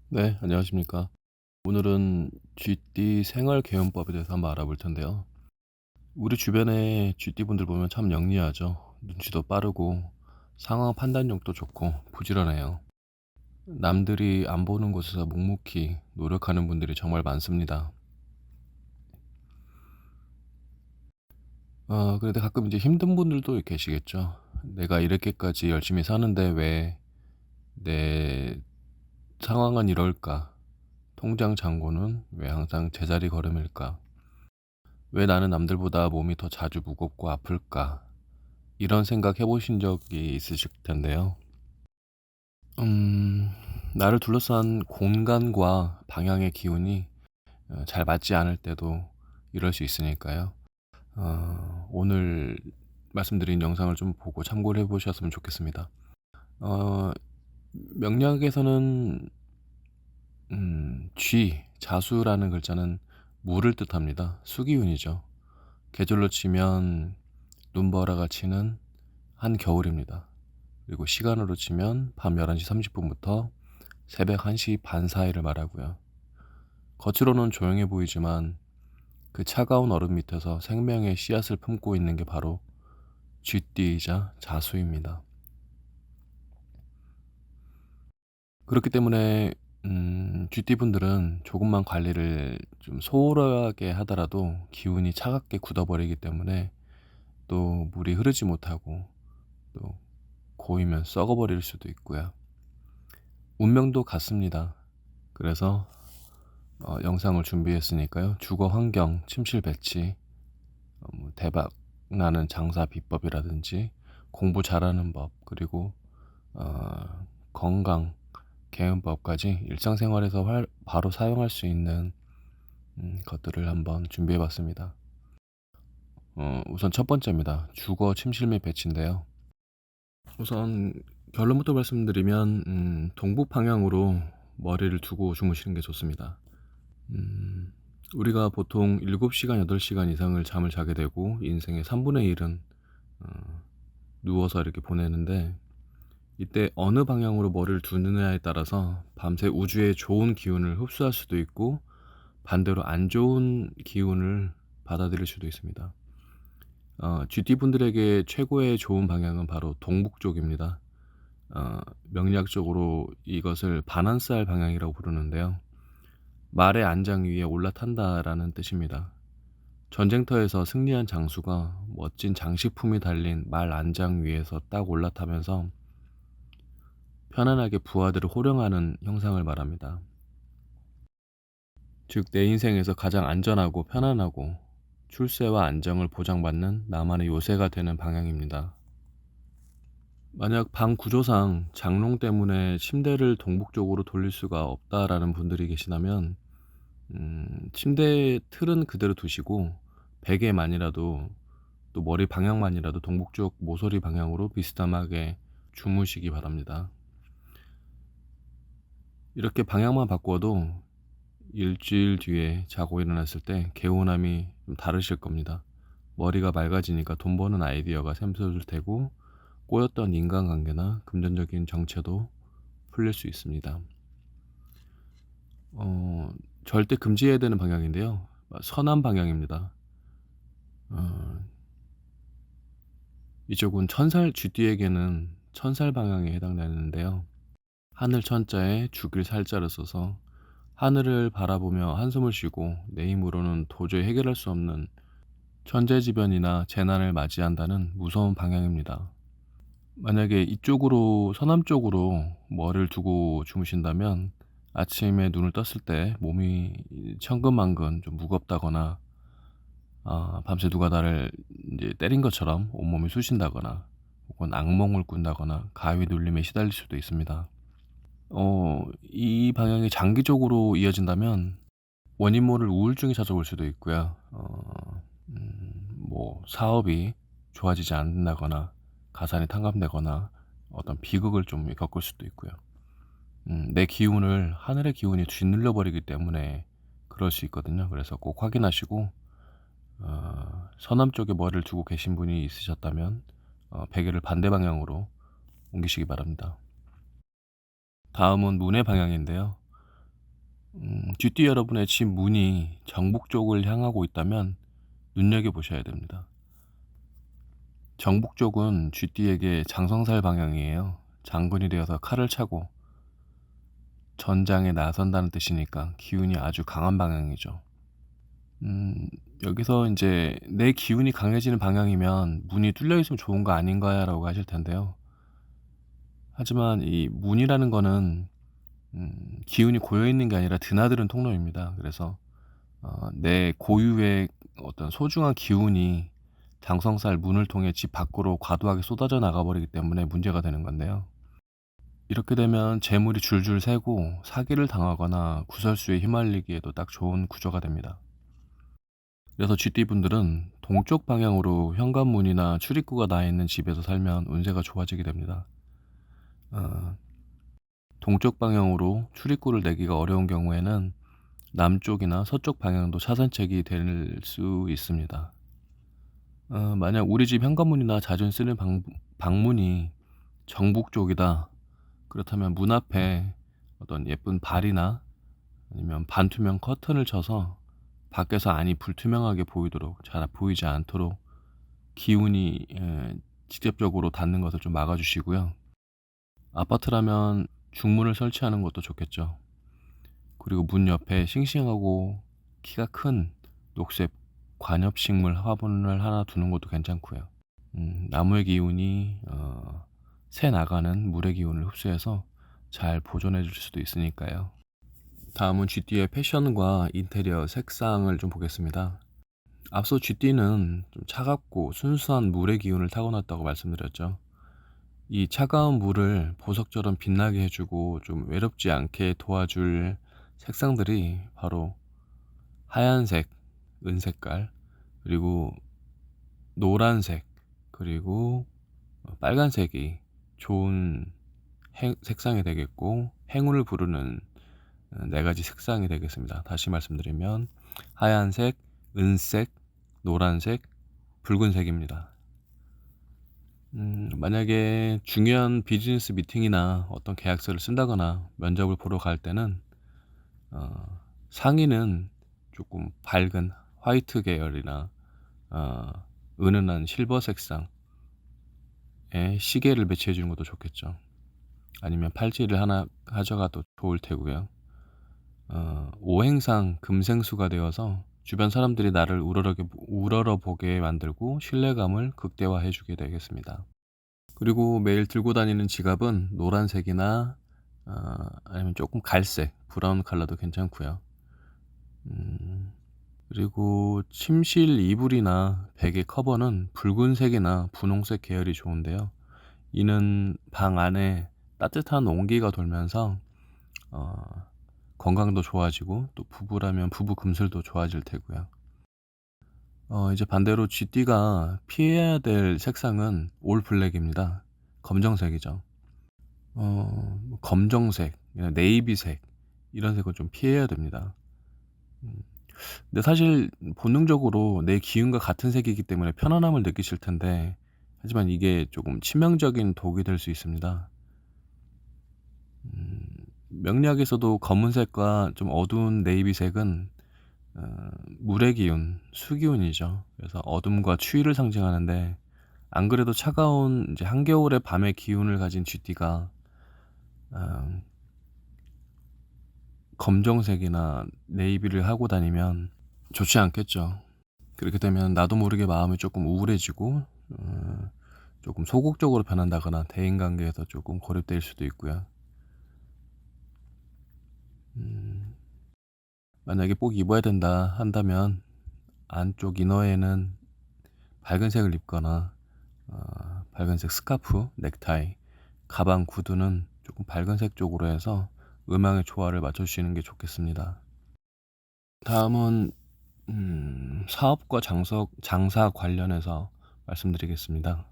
네, 안녕하십니까. 오늘은 쥐띠 생활 개운법에 대해서 한번 알아볼 텐데요. 우리 주변에 쥐띠 분들 보면 참 영리하죠. 눈치도 빠르고 상황 판단력도 좋고 부지런해요. 남들이 안 보는 곳에서 묵묵히 노력하는 분들이 정말 많습니다. 그런데 가끔 이제 힘든 분들도 계시겠죠. 내가 이렇게까지 열심히 사는데 왜 내 상황은 이럴까? 통장 잔고는 왜 항상 제자리 걸음일까? 왜 나는 남들보다 몸이 더 자주 무겁고 아플까? 이런 생각 해보신 적이 있으실 텐데요. 음, 나를 둘러싼 공간과 방향의 기운이 잘 맞지 않을 때도 이럴 수 있으니까요. 오늘 말씀드린 영상을 좀 보고 참고를 해보셨으면 좋겠습니다. 어, 명리학에서는 자수라는 글자는 물을 뜻합니다. 수기운이죠. 계절로 치면 눈보라가 치는 한겨울입니다. 그리고 시간으로 치면 밤 11시 30분부터 새벽 1시 반 사이를 말하고요. 겉으로는 조용해 보이지만 그 차가운 얼음 밑에서 생명의 씨앗을 품고 있는 게 바로 쥐띠이자 자수입니다. 그렇기 때문에 쥐띠분들은 조금만 관리를 좀 소홀하게 하더라도 기운이 차갑게 굳어버리기 때문에 또 물이 흐르지 못하고 또 고이면 썩어버릴 수도 있고요. 운명도 같습니다. 그래서 영상을 준비했으니까요. 주거 환경 침실 배치, 뭐 대박 나는 장사 비법이라든지 공부 잘하는 법, 그리고 건강 개운법까지 일상생활에서 바로 사용할 수 있는 것들을 한번 준비해봤습니다. 우선 첫 번째입니다. 주거 침실 및 배치인데요. 우선 결론부터 말씀드리면 동북 방향으로 머리를 두고 주무시는 게 좋습니다. 음, 우리가 보통 7시간, 8시간 이상을 잠을 자게 되고 인생의 3분의 1은 누워서 이렇게 보내는데, 이때 어느 방향으로 머리를 두느냐에 따라서 밤새 우주의 좋은 기운을 흡수할 수도 있고 반대로 안 좋은 기운을 받아들일 수도 있습니다. GT분들에게 최고의 좋은 방향은 바로 동북 쪽입니다. 명리학적으로 이것을 바난쌀 방향이라고 부르는데요. 말의 안장 위에 올라탄다라는 뜻입니다. 전쟁터에서 승리한 장수가 멋진 장식품이 달린 말 안장 위에서 딱 올라타면서 편안하게 부하들을 호령하는 형상을 말합니다. 즉, 내 인생에서 가장 안전하고 편안하고 출세와 안정을 보장받는 나만의 요새가 되는 방향입니다. 만약 방 구조상 장롱 때문에 침대를 동북쪽으로 돌릴 수가 없다라는 분들이 계시다면 침대 틀은 그대로 두시고 베개만이라도 또 머리 방향만이라도 동북쪽 모서리 방향으로 비스듬하게 주무시기 바랍니다. 이렇게 방향만 바꿔도 일주일 뒤에 자고 일어났을 때 개운함이 좀 다르실 겁니다. 머리가 맑아지니까 돈 버는 아이디어가 샘솟을 테고 꼬였던 인간관계나 금전적인 정체도 풀릴 수 있습니다. 절대 금지해야 되는 방향인데요. 서남 방향입니다. 어, 이쪽은 천살 쥐띠에게는 천살 방향에 해당되는데요. 하늘 천자에 죽일 살자를 써서 하늘을 바라보며 한숨을 쉬고 내 힘으로는 도저히 해결할 수 없는 천재지변이나 재난을 맞이한다는 무서운 방향입니다. 만약에 이쪽으로 서남 쪽으로 머리를 두고 주무신다면 아침에 눈을 떴을 때 몸이 천근만근 좀 무겁다거나 밤새 누가 나를 이제 때린 것처럼 온몸이 쑤신다거나 혹은 악몽을 꾼다거나 가위 눌림에 시달릴 수도 있습니다. 이 방향이 장기적으로 이어진다면 원인 모를 우울증이 찾아올 수도 있고요. 뭐 사업이 좋아지지 않는다거나 가산이 탕감되거나 어떤 비극을 좀 겪을 수도 있고요. 내 기운을 하늘의 기운이 짓눌러 버리기 때문에 그럴 수 있거든요. 그래서 꼭 확인하시고 서남 쪽에 머리를 두고 계신 분이 있으셨다면 베개를 반대 방향으로 옮기시기 바랍니다. 다음은 문의 방향인데요. 쥐띠 여러분의 집 문이 정북 쪽을 향하고 있다면 눈여겨보셔야 됩니다. 정북 쪽은 쥐띠에게 장성살 방향이에요. 장군이 되어서 칼을 차고 전장에 나선다는 뜻이니까 기운이 아주 강한 방향이죠. 여기서 이제 내 기운이 강해지는 방향이면 문이 뚫려 있으면 좋은 거 아닌가라고 하실 텐데요. 하지만 이 문이라는 거는 기운이 고여 있는 게 아니라 드나드는 통로입니다. 그래서 내 고유의 어떤 소중한 기운이 장성살 문을 통해 집 밖으로 과도하게 쏟아져 나가 버리기 때문에 문제가 되는 건데요. 이렇게 되면 재물이 줄줄 새고 사기를 당하거나 구설수에 휘말리기에도 딱 좋은 구조가 됩니다. 그래서 쥐띠분들은 동쪽 방향으로 현관문이나 출입구가 나 있는 집에서 살면 운세가 좋아지게 됩니다. 어, 동쪽 방향으로 출입구를 내기가 어려운 경우에는 남쪽이나 서쪽 방향도 차선책이 될 수 있습니다. 만약 우리 집 현관문이나 자주 쓰는 방문이 정북 쪽이다. 그렇다면 문 앞에 어떤 예쁜 발이나 아니면 반투명 커튼을 쳐서 밖에서 안이 불투명하게 보이도록, 잘 보이지 않도록 기운이 직접적으로 닿는 것을 좀 막아주시고요. 아파트라면 중문을 설치하는 것도 좋겠죠. 그리고 문 옆에 싱싱하고 키가 큰 녹색 관엽식물 화분을 하나 두는 것도 괜찮고요. 나무의 기운이 새 나가는 물의 기운을 흡수해서 잘 보존해 줄 수도 있으니까요. 다음은 쥐띠의 패션과 인테리어 색상을 좀 보겠습니다. 앞서 쥐띠는 좀 차갑고 순수한 물의 기운을 타고났다고 말씀드렸죠. 이 차가운 물을 보석처럼 빛나게 해주고 좀 외롭지 않게 도와줄 색상들이 바로 하얀색, 은색깔, 그리고 노란색, 그리고 빨간색이 좋은 색상이 되겠고, 행운을 부르는 네 가지 색상이 되겠습니다. 다시 말씀드리면 하얀색, 은색, 노란색, 붉은색입니다. 만약에 중요한 비즈니스 미팅이나 어떤 계약서를 쓴다거나 면접을 보러 갈 때는 상의는 조금 밝은 화이트 계열이나 은은한 실버 색상의 시계를 매치해 주는 것도 좋겠죠. 아니면 팔찌를 하나 가져가도 좋을 테고요. 오행상 금생수가 되어서 주변 사람들이 나를 우러러보게 만들고 신뢰감을 극대화해 주게 되겠습니다. 그리고 매일 들고 다니는 지갑은 노란색이나 아니면 조금 갈색, 브라운 컬러도 괜찮고요. 그리고 침실 이불이나 베개 커버는 붉은색이나 분홍색 계열이 좋은데요. 이는 방 안에 따뜻한 온기가 돌면서 건강도 좋아지고, 또 부부라면 부부 금슬도 좋아질 테고요. 이제 반대로 쥐띠가 피해야 될 색상은 올 블랙입니다. 검정색이죠. 검정색, 네이비색, 이런 색은 좀 피해야 됩니다. 근데 사실 본능적으로 내 기운과 같은 색이기 때문에 편안함을 느끼실 텐데, 하지만 이게 조금 치명적인 독이 될 수 있습니다. 명리학에서도 검은색과 좀 어두운 네이비색은 물의 기운, 수기운이죠. 그래서 어둠과 추위를 상징하는데, 안 그래도 차가운 이제 한겨울의 밤의 기운을 가진 쥐띠가 검정색이나 네이비를 하고 다니면 좋지 않겠죠. 그렇게 되면 나도 모르게 마음이 조금 우울해지고 조금 소극적으로 변한다거나 대인관계에서 조금 고립될 수도 있고요. 만약에 꼭 입어야 된다 한다면 안쪽 이너에는 밝은 색을 입거나 밝은색 스카프, 넥타이, 가방, 구두는 조금 밝은 색 쪽으로 해서 음향의 조화를 맞춰주시는 게 좋겠습니다. 다음은 사업과 장사 관련해서 말씀드리겠습니다.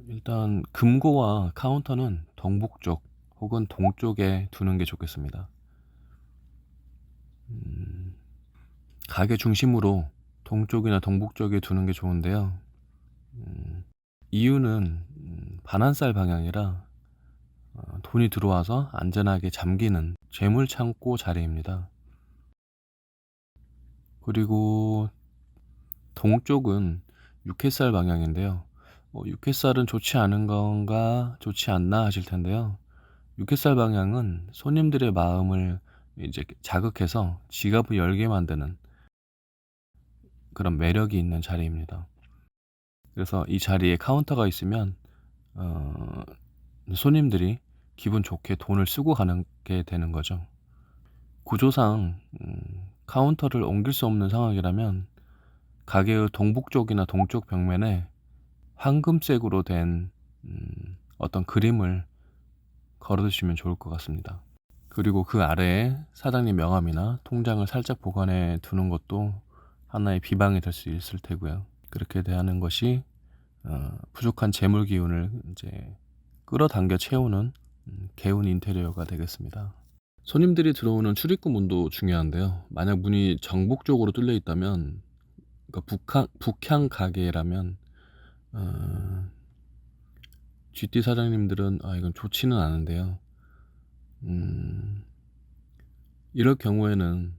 일단 금고와 카운터는 동북쪽 혹은 동쪽에 두는 게 좋겠습니다. 가게 중심으로 동쪽이나 동북쪽에 두는 게 좋은데요. 이유는 반환살 방향이라 돈이 들어와서 안전하게 잠기는 재물창고 자리입니다. 그리고 동쪽은 육회살 방향인데요. 육회살은 좋지 않은 건가 좋지 않나 하실 텐데요. 육회살 방향은 손님들의 마음을 이제 자극해서 지갑을 열게 만드는 그런 매력이 있는 자리입니다. 그래서 이 자리에 카운터가 있으면 어 손님들이 기분 좋게 돈을 쓰고 가는 게 되는 거죠. 구조상 카운터를 옮길 수 없는 상황이라면 가게의 동북쪽이나 동쪽 벽면에 황금색으로 된 어떤 그림을 걸어 두시면 좋을 것 같습니다. 그리고 그 아래에 사장님 명함이나 통장을 살짝 보관해 두는 것도 하나의 비방이 될 수 있을 테고요. 그렇게 대하는 것이 부족한 재물 기운을 이제 끌어당겨 채우는 개운 인테리어가 되겠습니다. 손님들이 들어오는 출입구 문도 중요한데요. 만약 문이 정북 쪽으로 뚫려 있다면, 그러니까 북향 가게라면 GT 사장님들은 이건 좋지는 않은데요. 이럴 경우에는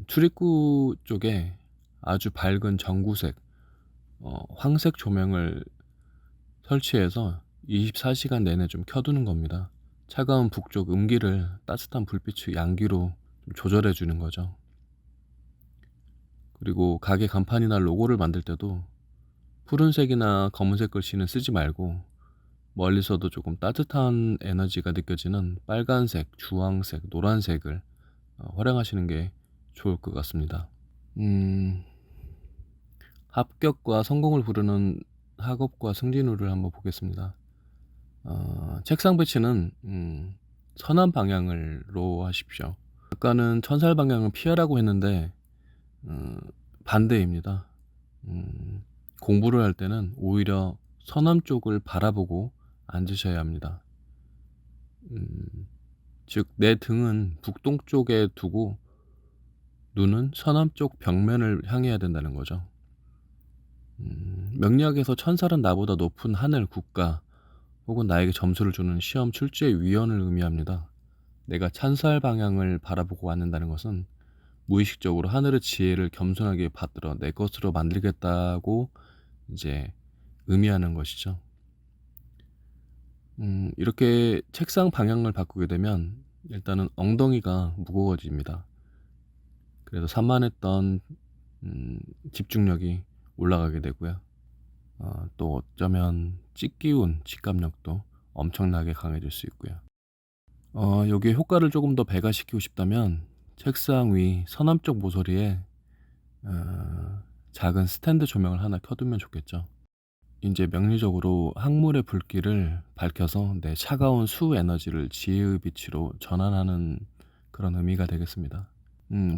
출입구 쪽에 아주 밝은 전구색 황색 조명을 설치해서 24시간 내내 좀 켜두는 겁니다. 차가운 북쪽 음기를 따뜻한 불빛의 양기로 좀 조절해 주는 거죠. 그리고 가게 간판이나 로고를 만들 때도 푸른색이나 검은색 글씨는 쓰지 말고 멀리서도 조금 따뜻한 에너지가 느껴지는 빨간색, 주황색, 노란색을 활용하시는 게 좋을 것 같습니다. 합격과 성공을 부르는 학업과 승진호를 한번 보겠습니다. 책상 배치는 서남 방향으로 하십시오. 아까는 천살 방향을 피하라고 했는데 반대입니다. 공부를 할 때는 오히려 서남 쪽을 바라보고 앉으셔야 합니다. 즉 내 등은 북동쪽에 두고 눈은 서남 쪽 벽면을 향해야 된다는 거죠. 명리학에서 천살은 나보다 높은 하늘, 국가 혹은 나에게 점수를 주는 시험 출제의 위원을 의미합니다. 내가 천살 방향을 바라보고 앉는다는 것은 무의식적으로 하늘의 지혜를 겸손하게 받들어 내 것으로 만들겠다고 이제 의미하는 것이죠. 이렇게 책상 방향을 바꾸게 되면 일단은 엉덩이가 무거워집니다. 그래서 산만했던 집중력이 올라가게 되고요. 또 어쩌면 찢기운 직감력도 엄청나게 강해질 수 있고요. 여기에 효과를 조금 더 배가시키고 싶다면 책상 위 서남쪽 모서리에 작은 스탠드 조명을 하나 켜두면 좋겠죠. 이제 명리적으로 학문의 불길을 밝혀서 내 차가운 수 에너지를 지혜의 빛으로 전환하는 그런 의미가 되겠습니다.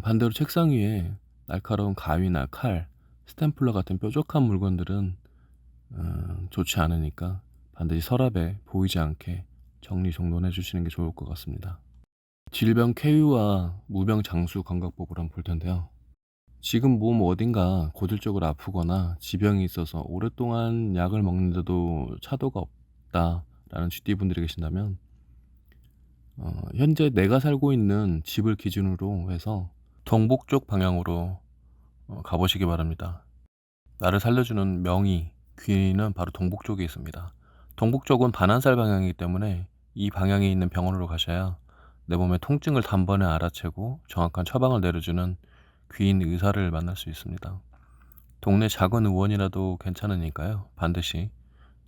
반대로 책상 위에 날카로운 가위나 칼, 스탬플러 같은 뾰족한 물건들은 좋지 않으니까 반드시 서랍에 보이지 않게 정리정돈해 주시는 게 좋을 것 같습니다. 질병 쾌유와 무병 장수 건강법을 한번 볼 텐데요. 지금 몸 어딘가 고질적으로 아프거나 지병이 있어서 오랫동안 약을 먹는데도 차도가 없다라는 GT분들이 계신다면 현재 내가 살고 있는 집을 기준으로 해서 동북쪽 방향으로 가보시기 바랍니다. 나를 살려주는 명의, 귀는 바로 동북쪽에 있습니다. 동북쪽은 반환살 방향이기 때문에 이 방향에 있는 병원으로 가셔야 내 몸의 통증을 단번에 알아채고 정확한 처방을 내려주는 귀인 의사를 만날 수 있습니다. 동네 작은 의원이라도 괜찮으니까요. 반드시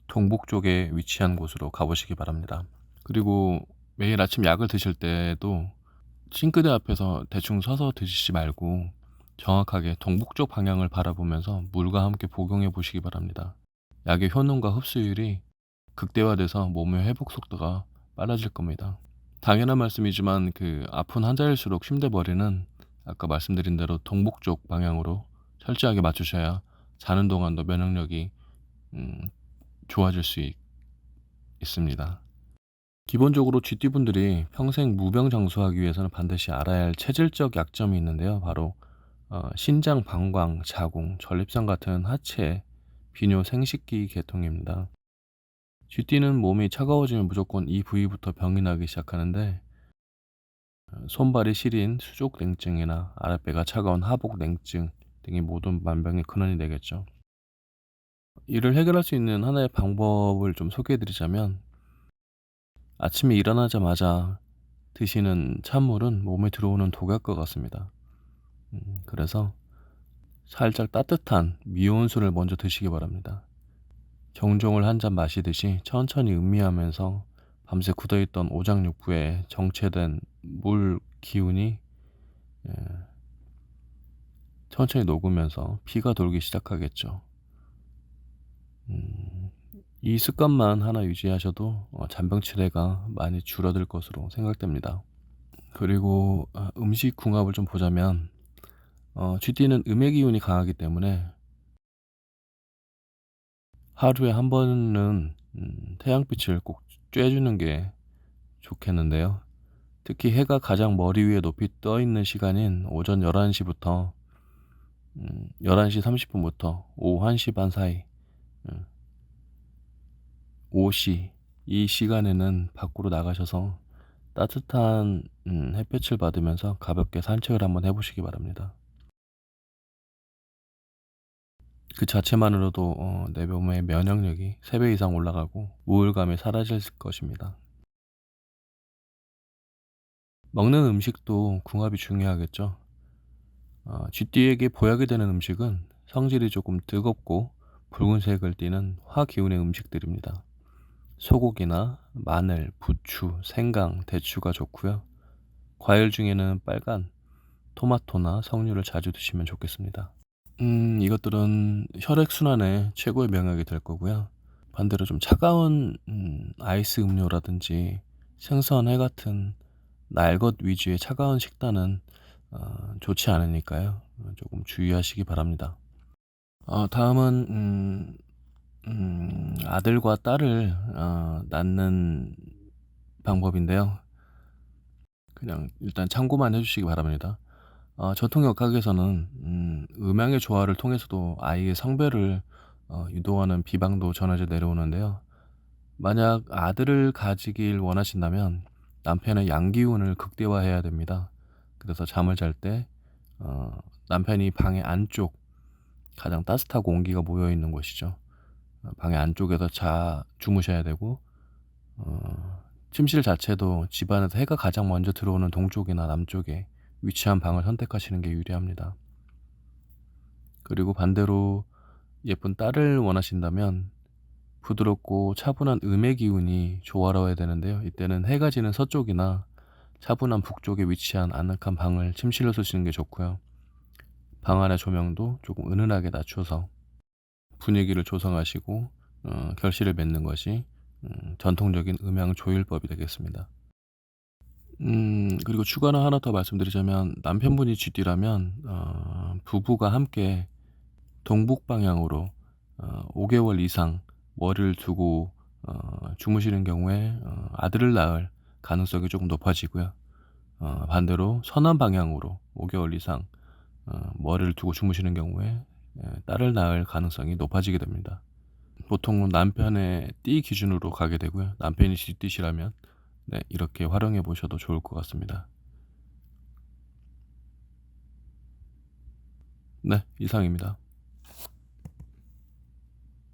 동북쪽에 위치한 곳으로 가보시기 바랍니다. 그리고 매일 아침 약을 드실 때도 싱크대 앞에서 대충 서서 드시지 말고 정확하게 동북쪽 방향을 바라보면서 물과 함께 복용해 보시기 바랍니다. 약의 효능과 흡수율이 극대화돼서 몸의 회복 속도가 빨라질 겁니다. 당연한 말씀이지만 아픈 환자일수록 침대머리는 아까 말씀드린 대로 동북쪽 방향으로 철저하게 맞추셔야 자는 동안도 면역력이 좋아질 수 있습니다. 기본적으로 GT분들이 평생 무병장수하기 위해서는 반드시 알아야 할 체질적 약점이 있는데요. 바로 신장, 방광, 자궁, 전립선 같은 하체, 비뇨, 생식기 계통입니다. 쥐띠는 몸이 차가워지면 무조건 이 부위부터 병이 나기 시작하는데 손발이 시린 수족 냉증이나 아랫배가 차가운 하복 냉증 등이 모든 만병의 근원이 되겠죠. 이를 해결할 수 있는 하나의 방법을 좀 소개해 드리자면 아침에 일어나자마자 드시는 찬물은 몸에 들어오는 독약과 같습니다. 그래서 살짝 따뜻한 미온수를 먼저 드시기 바랍니다. 정종을 한 잔 마시듯이 천천히 음미하면서 밤새 굳어있던 오장육부에 정체된 물 기운이 예, 천천히 녹으면서 피가 돌기 시작하겠죠. 음, 이 습관만 하나 유지하셔도 잔병치레가 많이 줄어들 것으로 생각됩니다. 그리고 음식 궁합을 좀 보자면 쥐띠는 음의 기운이 강하기 때문에 하루에 한 번은 태양빛을 꼭 쬐주는 게 좋겠는데요. 특히 해가 가장 머리 위에 높이 떠 있는 시간인 오전 11시부터 11시 30분부터 오후 1시 반 사이, 음, 오시 이 시간에는 밖으로 나가셔서 따뜻한 햇볕을 받으면서 가볍게 산책을 한번 해보시기 바랍니다. 그 자체만으로도 내 몸의 면역력이 3배 이상 올라가고 우울감이 사라질 것입니다. 먹는 음식도 궁합이 중요하겠죠. 쥐띠에게 보약이 되는 음식은 성질이 조금 뜨겁고 붉은색을 띠는 화기운의 음식들입니다. 소고기나 마늘, 부추, 생강, 대추가 좋고요. 과일 중에는 빨간 토마토나 석류를 자주 드시면 좋겠습니다. 이것들은 혈액순환에 최고의 명약이 될 거고요. 반대로 좀 차가운 아이스 음료라든지 생선, 회 같은 날것 위주의 차가운 식단은 좋지 않으니까요. 조금 주의하시기 바랍니다. 다음은 아들과 딸을 낳는 방법인데요. 그냥 일단 참고만 해주시기 바랍니다. 전통 역학에서는 음양의 조화를 통해서도 아이의 성별을 유도하는 비방도 전해져 내려오는데요. 만약 아들을 가지길 원하신다면 남편의 양기운을 극대화해야 됩니다. 그래서 잠을 잘 때 남편이 방의 안쪽 가장 따뜻하고 온기가 모여 있는 곳이죠. 방의 안쪽에서 주무셔야 되고 침실 자체도 집안에서 해가 가장 먼저 들어오는 동쪽이나 남쪽에 위치한 방을 선택하시는 게 유리합니다. 그리고 반대로 예쁜 딸을 원하신다면 부드럽고 차분한 음의 기운이 조화로워야 되는데요. 이때는 해가 지는 서쪽이나 차분한 북쪽에 위치한 아늑한 방을 침실로 쓰시는 게 좋고요. 방 안의 조명도 조금 은은하게 낮춰서 분위기를 조성하시고 결실을 맺는 것이 전통적인 음양 조율법이 되겠습니다. 그리고 추가로 하나 더 말씀드리자면 남편분이 쥐띠라면 부부가 함께 동북 방향으로 5개월 이상 머리를 두고 주무시는 경우에 아들을 낳을 가능성이 조금 높아지고요. 반대로 서남 방향으로 5개월 이상 머리를 두고 주무시는 경우에 딸을 낳을 가능성이 높아지게 됩니다. 보통 남편의 띠 기준으로 가게 되고요. 남편이 쥐띠시라면 네, 이렇게 활용해 보셔도 좋을 것 같습니다. 네, 이상입니다.